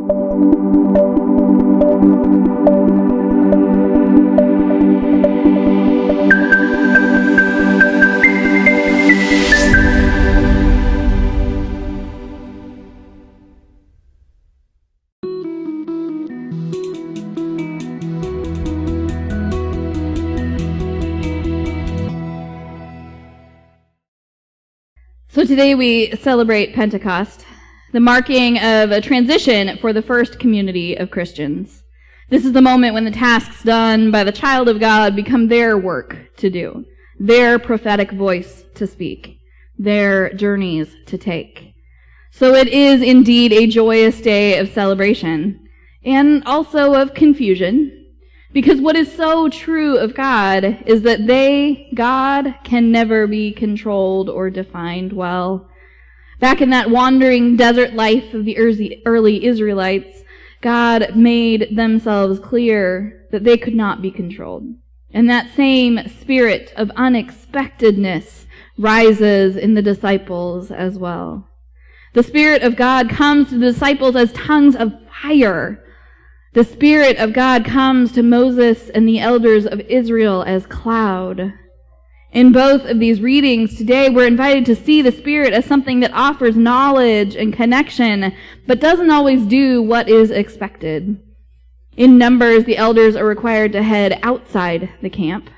So today we celebrate Pentecost, the marking of a transition for the first community of Christians. This is the moment when the tasks done by the child of God become their work to do, their prophetic voice to speak, their journeys to take. So it is indeed a joyous day of celebration, and also of confusion, because what is so true of God is that God, can never be controlled or defined well. Back in that wandering desert life of the early Israelites, God made themselves clear that they could not be controlled. And that same spirit of unexpectedness rises in the disciples as well. The Spirit of God comes to the disciples as tongues of fire. The Spirit of God comes to Moses and the elders of Israel as cloud. In both of these readings today, we're invited to see the Spirit as something that offers knowledge and connection, but doesn't always do what is expected. In Numbers, the elders are required to head outside the camp,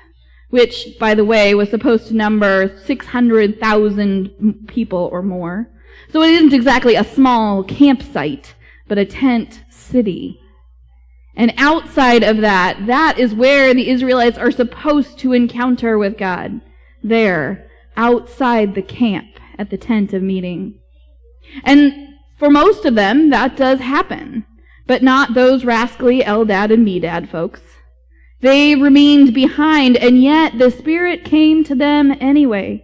which, by the way, was supposed to number 600,000 people or more. So it isn't exactly a small campsite, but a tent city. And outside of that is where the Israelites are supposed to encounter with God. There, outside the camp, at the tent of meeting. And for most of them, that does happen. But not those rascally Eldad and Medad folks. They remained behind, and yet the Spirit came to them anyway.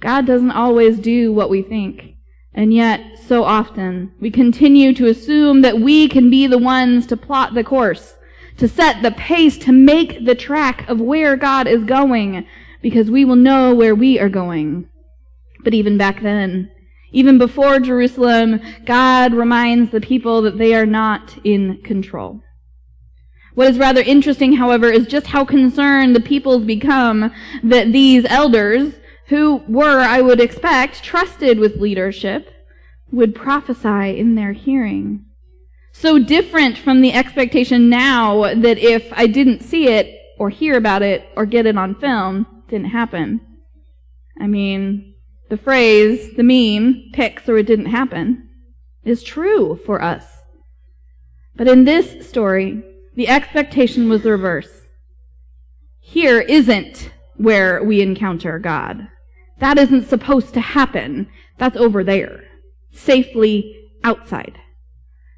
God doesn't always do what we think. And yet, so often, we continue to assume that we can be the ones to plot the course, to set the pace, to make the track of where God is going, because we will know where we are going. But even back then, even before Jerusalem, God reminds the people that they are not in control. What is rather interesting, however, is just how concerned the peoples become that these elders, who were, I would expect, trusted with leadership, would prophesy in their hearing. So different from the expectation now that if I didn't see it, or hear about it, or get it on film, it didn't happen. I mean, the phrase, the meme, pics or it didn't happen, is true for us. But in this story, the expectation was the reverse. Here isn't where we encounter God. That isn't supposed to happen. That's over there, safely outside.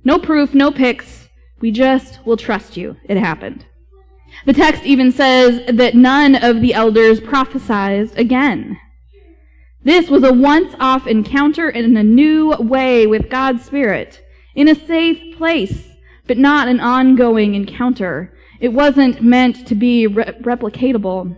No proof, no pics. We just will trust you. It happened. The text even says that none of the elders prophesied again. This was a once-off encounter in a new way with God's Spirit, in a safe place, but not an ongoing encounter. It wasn't meant to be replicatable.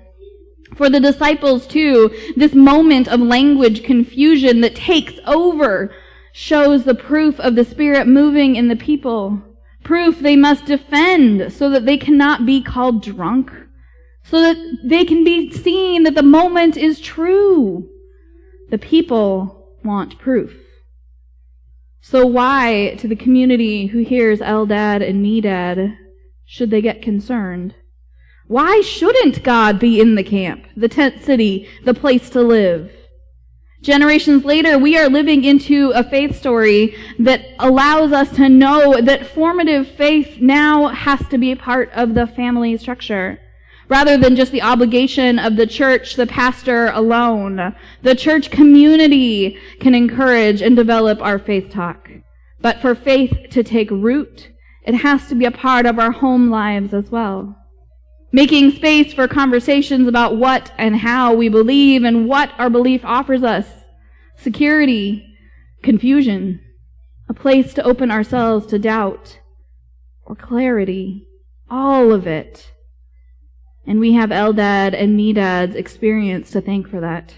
For the disciples, too, this moment of language confusion that takes over shows the proof of the Spirit moving in the people. Proof they must defend so that they cannot be called drunk, so that they can be seen that the moment is true. The people want proof. So why, to the community who hears Eldad and Medad, should they get concerned? Why shouldn't God be in the camp, the tent city, the place to live? Generations later, we are living into a faith story that allows us to know that formative faith now has to be a part of the family structure, rather than just the obligation of the church, the pastor alone. The church community can encourage and develop our faith talk. But for faith to take root, it has to be a part of our home lives as well. Making space for conversations about what and how we believe and what our belief offers us. Security, confusion, a place to open ourselves to doubt or clarity, all of it. And we have Eldad and Medad's experience to thank for that.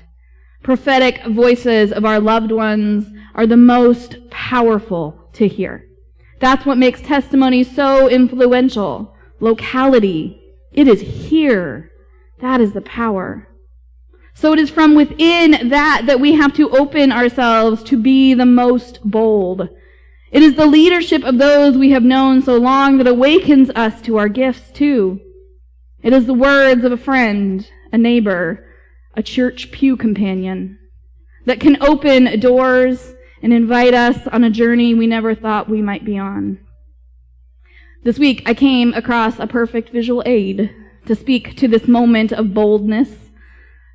Prophetic voices of our loved ones are the most powerful to hear. That's what makes testimony so influential. Locality. It is here. That is the power. So it is from within that we have to open ourselves to be the most bold. It is the leadership of those we have known so long that awakens us to our gifts too. It is the words of a friend, a neighbor, a church pew companion that can open doors and invite us on a journey we never thought we might be on. This week, I came across a perfect visual aid to speak to this moment of boldness,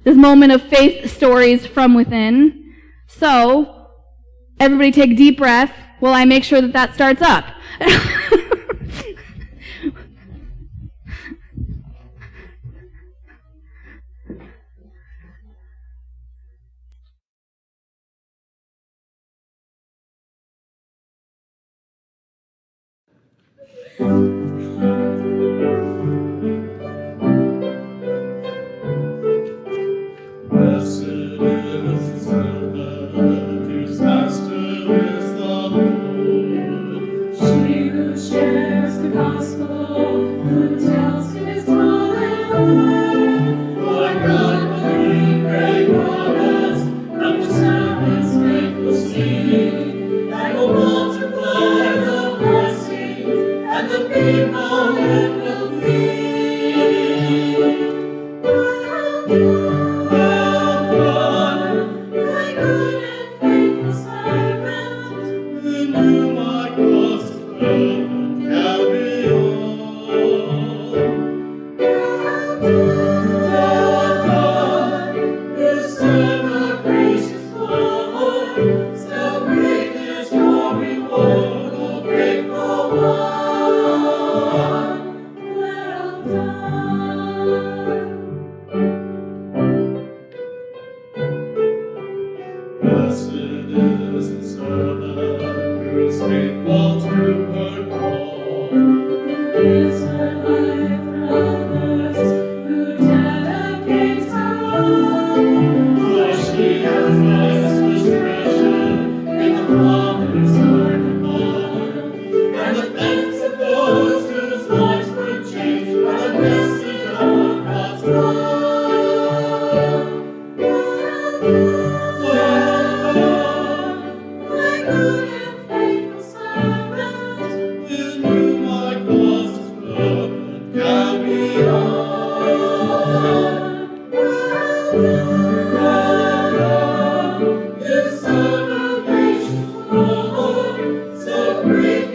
this moment of faith stories from within. So, everybody take a deep breath while I make sure that starts up. Great